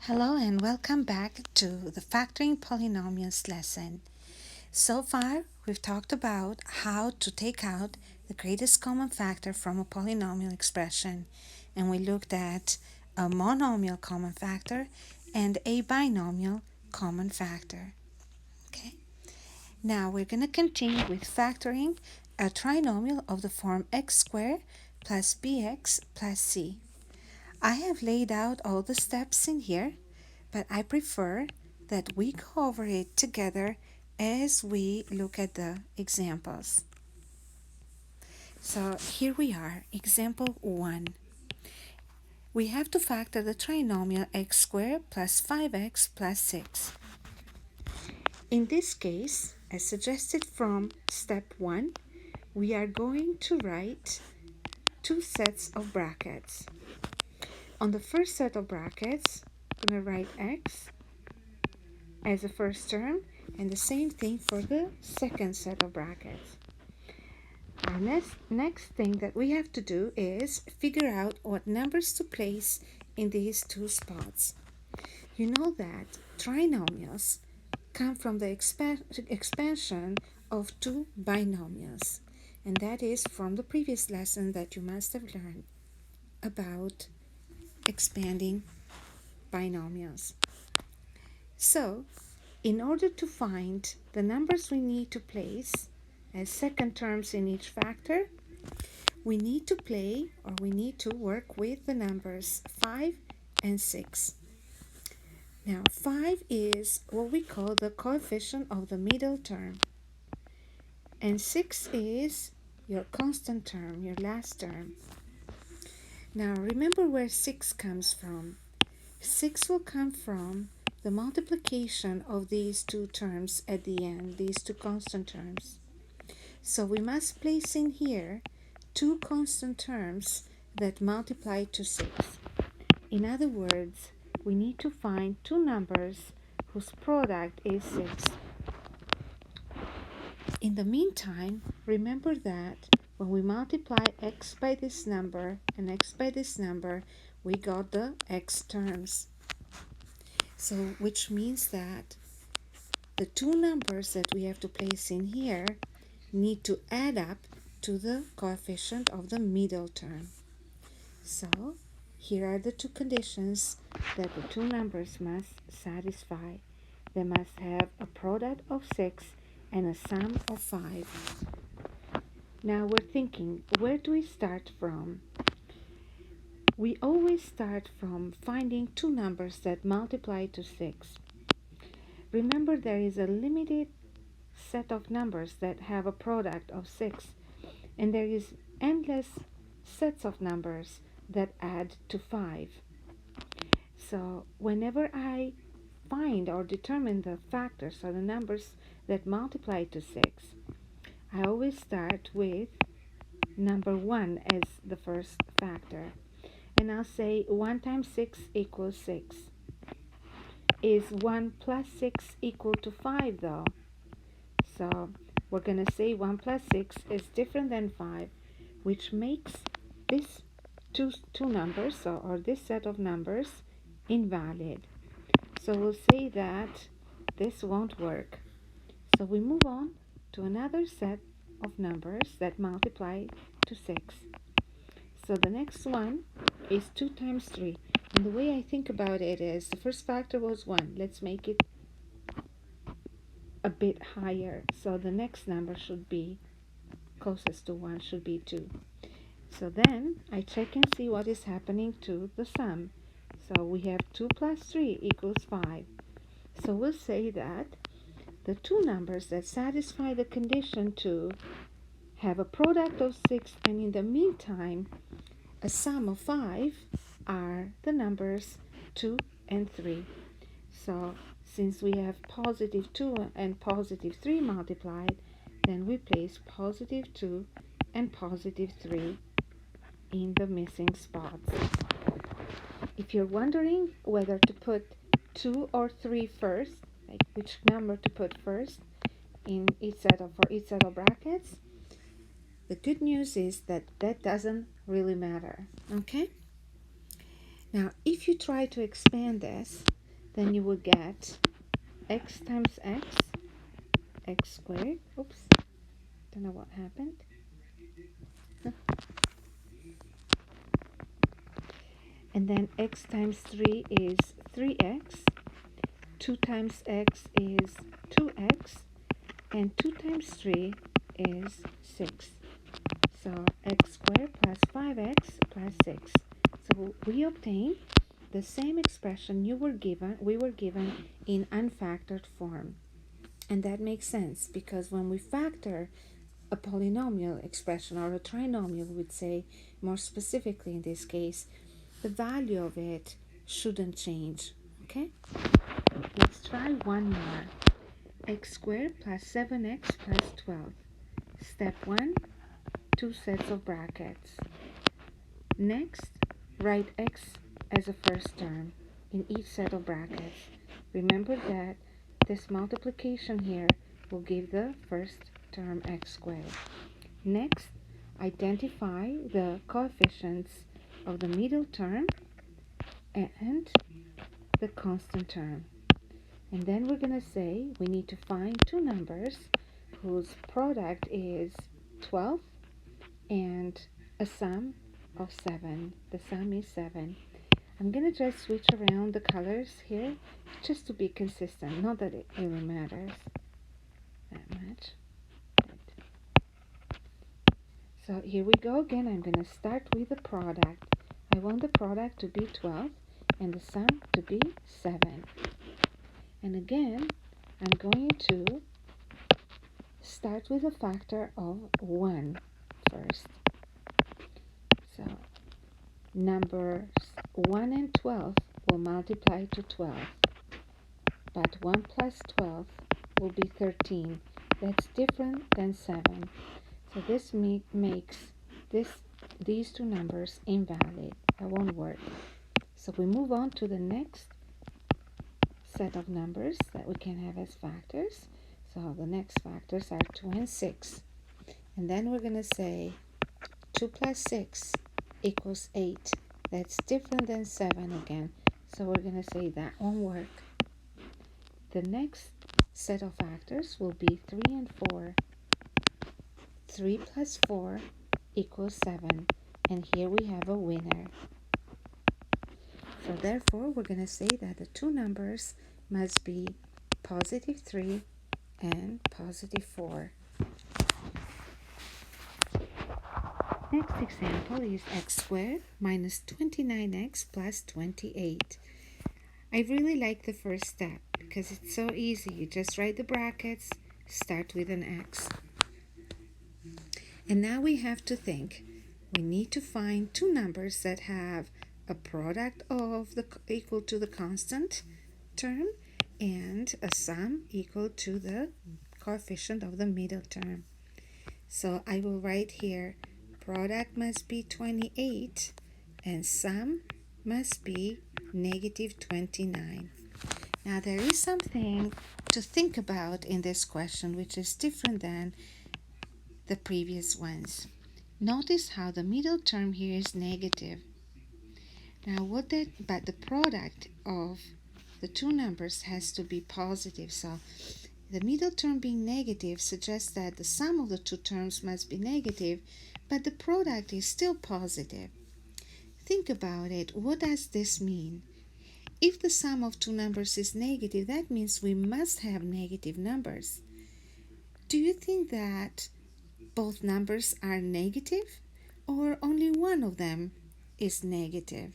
Hello and welcome back to the factoring polynomials lesson. So far, we've talked about how to take out the greatest common factor from a polynomial expression, and we looked at a monomial common factor and a binomial common factor. Okay. Now we're going to continue with factoring a trinomial of the form x squared plus bx plus c. I have laid out all the steps in here, but I prefer that we go over it together as we look at the examples. So here we are, example 1. We have to factor the trinomial x squared plus 5x plus 6. In this case, as suggested from step 1, we are going to write two sets of brackets. On the first set of brackets, I'm going to write x as the first term, and the same thing for the second set of brackets. Our next thing that we have to do is figure out what numbers to place in these two spots. You know that trinomials come from the expansion of two binomials, and that is from the previous lesson that you must have learned about expanding binomials. So, in order to find the numbers we need to place as second terms in each factor, we need to work with the numbers 5 and 6. Now, 5 is what we call the coefficient of the middle term, and 6 is your constant term, your last term. Now, remember where 6 comes from. 6 will come from the multiplication of these two terms at the end, these two constant terms. So we must place in here two constant terms that multiply to 6. In other words, we need to find two numbers whose product is 6. In the meantime, remember that when we multiply x by this number and x by this number, we got the x terms. So, which means that the two numbers that we have to place in here need to add up to the coefficient of the middle term. So, here are the two conditions that the two numbers must satisfy. They must have a product of 6 and a sum of 5. Now we're thinking, where do we start from? We always start from finding two numbers that multiply to 6. Remember, there is a limited set of numbers that have a product of 6, and there is endless sets of numbers that add to 5. So whenever I find or determine the factors or the numbers that multiply to 6, I always start with number 1 as the first factor. And I'll say 1 times 6 equals 6. Is 1 plus 6 equal to 5 though? So we're going to say 1 plus 6 is different than 5, which makes this two numbers or this set of numbers invalid. So we'll say that this won't work. So we move on to another set of numbers that multiply to 6. So the next one is 2 times 3. And the way I think about it is the first factor was 1. Let's make it a bit higher. So the next number should be closest to 1 should be 2. So then I check and see what is happening to the sum. So we have 2 plus 3 equals 5. So we'll say that the two numbers that satisfy the condition to have a product of 6 and in the meantime a sum of 5 are the numbers 2 and 3. So since we have positive 2 and positive 3 multiplied, then we place positive 2 and positive 3 in the missing spots. If you're wondering whether to put 2 or 3 first, like which number to put first in for each set of brackets, the good news is that that doesn't really matter. Okay? Now, if you try to expand this, then you will get x times x squared. Oops, don't know what happened. And then x times 3 is 3x. 2 times x is 2x. And 2 times 3 is 6. So x squared plus 5x plus 6. So we obtain the same expression we were given in unfactored form. And that makes sense because when we factor a polynomial expression or a trinomial, we would say more specifically in this case, the value of it shouldn't change. Okay? Let's try one more. X squared plus 7x plus 12. Step 1, 2 sets of brackets. Next, write x as a first term in each set of brackets. Remember that this multiplication here will give the first term x squared. Next, identify the coefficients of the middle term and the constant term. And then we're going to say we need to find two numbers whose product is 12 and a sum of 7. The sum is 7. I'm going to just switch around the colors here just to be consistent. Not that it really matters that much. So here we go again. I'm going to start with the product. I want the product to be 12 and the sum to be 7. And again, I'm going to start with a factor of 1 first. So numbers 1 and 12 will multiply to 12. But 1 plus 12 will be 13. That's different than 7. So this makes these two numbers invalid. That won't work. So we move on to the next set of numbers that we can have as factors. So the next factors are 2 and 6. And then we're going to say 2 plus 6 equals 8. That's different than 7 again. So we're going to say that won't work. The next set of factors will be 3 and 4. 3 plus 4 equals 7. And here we have a winner. So therefore, we're going to say that the two numbers must be positive 3 and positive 4. Next example is x squared minus 29x plus 28. I really like the first step because it's so easy. You just write the brackets, start with an x. And now we have to think. We need to find two numbers that have a product of the equal to the constant term and a sum equal to the coefficient of the middle term. So I will write here product must be 28 and sum must be negative 29. Now there is something to think about in this question which is different than the previous ones. Notice how the middle term here is negative. Now but the product of the two numbers has to be positive. So the middle term being negative suggests that the sum of the two terms must be negative, but the product is still positive. Think about it. What does this mean? If the sum of two numbers is negative, that means we must have negative numbers. Do you think that both numbers are negative or only one of them is negative?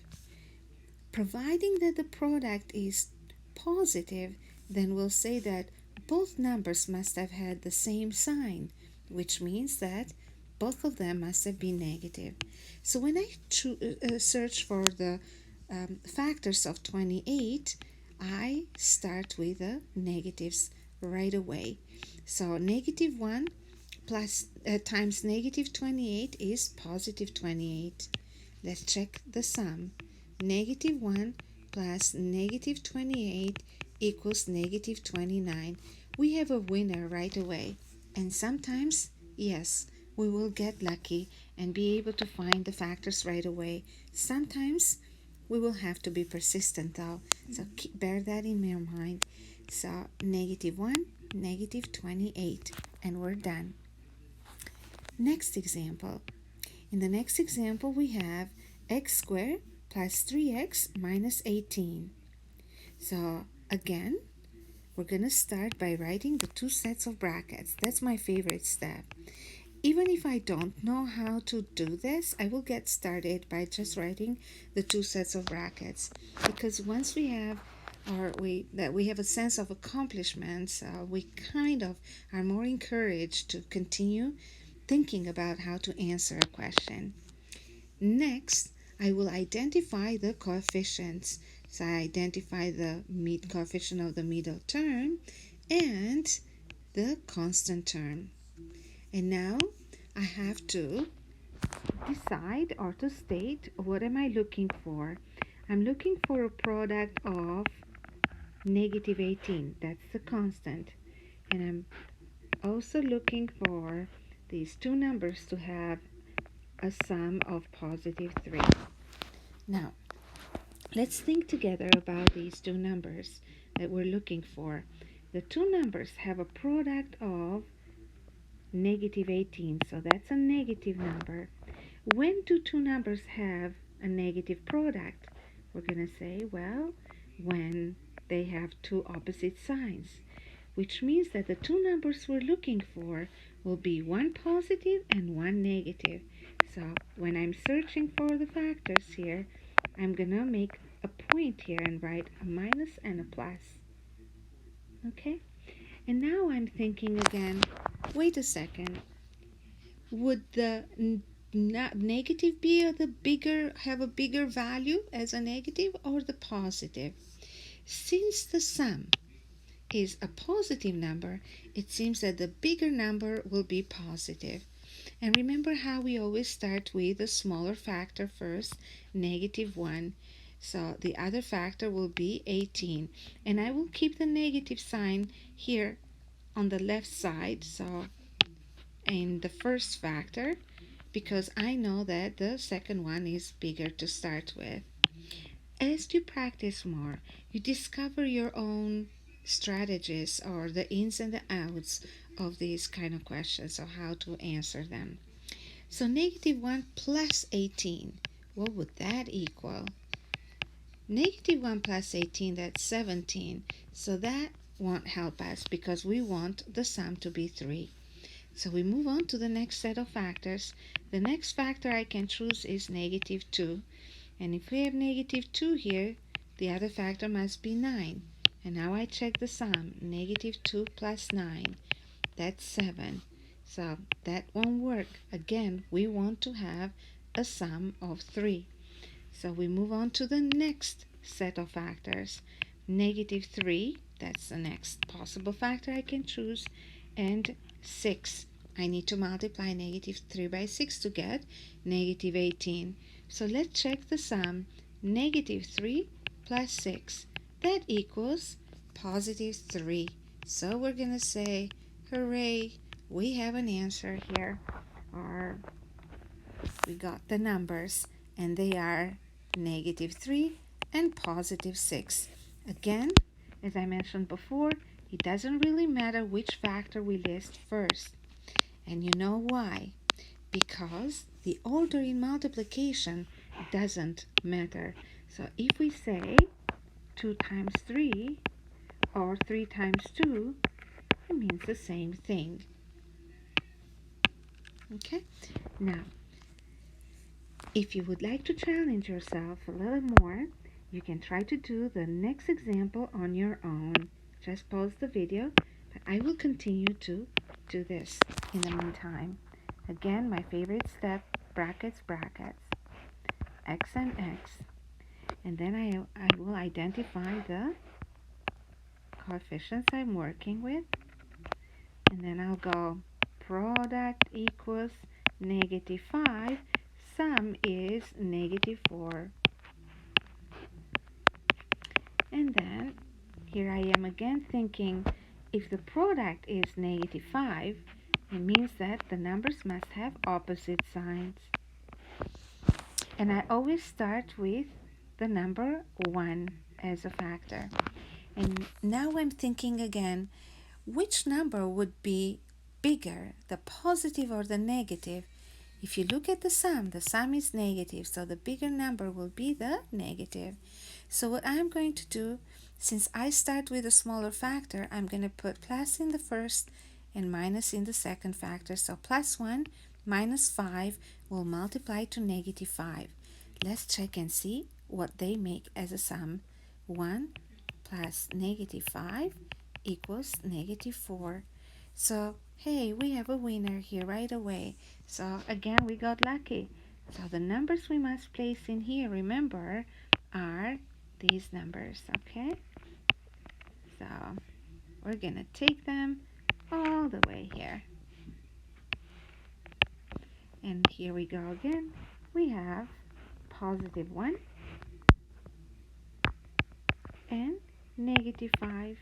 Providing that the product is positive, then we'll say that both numbers must have had the same sign, which means that both of them must have been negative. So when I search for the factors of 28, I start with the negatives right away. So negative 1 plus times negative 28 is positive 28. Let's check the sum. Negative 1 plus negative 28 equals negative 29. We have a winner right away. And sometimes, yes, we will get lucky and be able to find the factors right away. Sometimes We will have to be persistent though, so bear that in your mind. So -1, -28, and we're done. Next example. In the next example, we have x squared plus 3x minus 18. So again, we're going to start by writing the two sets of brackets. That's my favorite step. Even if I don't know how to do this, I will get started by just writing the two sets of brackets, because once we have we have a sense of accomplishments, we kind of are more encouraged to continue thinking about how to answer a question. Next, I will identify the coefficients. So I identify the coefficient of the middle term and the constant term. And now I have to decide or to state, what am I looking for? I'm looking for a product of -18. That's the constant. And I'm also looking for these two numbers to have a sum of +3. Now, let's think together about these two numbers that we're looking for. The two numbers have a product of -18, so that's a negative number. When do two numbers have a negative product? We're going to say, well, when they have two opposite signs, which means that the two numbers we're looking for will be one positive and one negative. So when I'm searching for the factors here, I'm going to make a point here and write a minus and a plus. Okay? And now I'm thinking again, wait a second. Would the negative be have a bigger value as a negative, or the positive? Since the sum is a positive number, it seems that the bigger number will be positive. And remember how we always start with a smaller factor first, -1. So the other factor will be 18. And I will keep the negative sign here on the left side, so in the first factor, because I know that the second one is bigger to start with. As you practice more, you discover your own strategies, or the ins and the outs of these kind of questions, or how to answer them. So -1 plus 18, what would that equal? -1 plus 18, that's 17. So that won't help us because we want the sum to be 3. So we move on to the next set of factors. The next factor I can choose is -2. And if we have -2 here, the other factor must be 9. And now I check the sum. -2 plus 9. That's 7. So that won't work. Again, we want to have a sum of 3. So we move on to the next set of factors. -3, that's the next possible factor I can choose, and 6. I need to multiply -3 by 6 to get -18. So let's check the sum. -3 plus 6. That equals +3. So we're going to say, hooray, we have an answer here. Or we got the numbers, and they are -3 and +6. Again, as I mentioned before, it doesn't really matter which factor we list first. And you know why? Because the order in multiplication doesn't matter. So if we say 2 times 3 or 3 times 2, it means the same thing. Okay? Now, if you would like to challenge yourself a little more, you can try to do the next example on your own. Just pause the video, but I will continue to do this in the meantime. Again, my favorite step, brackets, x and x. And then I will identify the coefficients I'm working with. And then I'll go product equals -5. Sum is -4. And then here I am again thinking, if the product is -5, it means that the numbers must have opposite signs. And I always start with the number 1 as a factor. And now I'm thinking again, which number would be bigger, the positive or the negative? If you look at the sum is negative, so the bigger number will be the negative. So what I'm going to do, since I start with a smaller factor, I'm going to put plus in the first and minus in the second factor. So plus 1 minus 5 will multiply to negative 5. Let's check and see what they make as a sum. 1 plus negative 5 equals negative 4. So, hey, we have a winner here right away. So, again, we got lucky. So, the numbers we must place in here, remember, are these numbers, okay? So, we're going to take them all the way here. And here we go again. We have positive 1 and negative 5.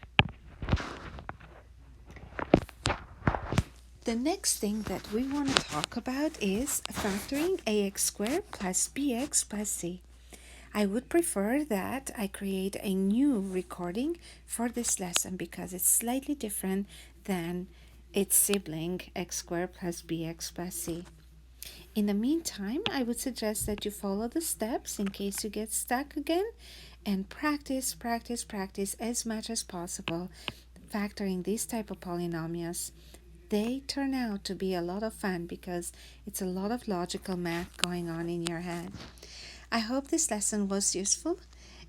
The next thing that we want to talk about is factoring ax squared plus bx plus c. I would prefer that I create a new recording for this lesson because it's slightly different than its sibling x squared plus bx plus c. In the meantime, I would suggest that you follow the steps in case you get stuck again and practice as much as possible factoring these type of polynomials. They turn out to be a lot of fun because it's a lot of logical math going on in your head. I hope this lesson was useful,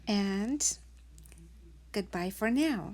and goodbye for now.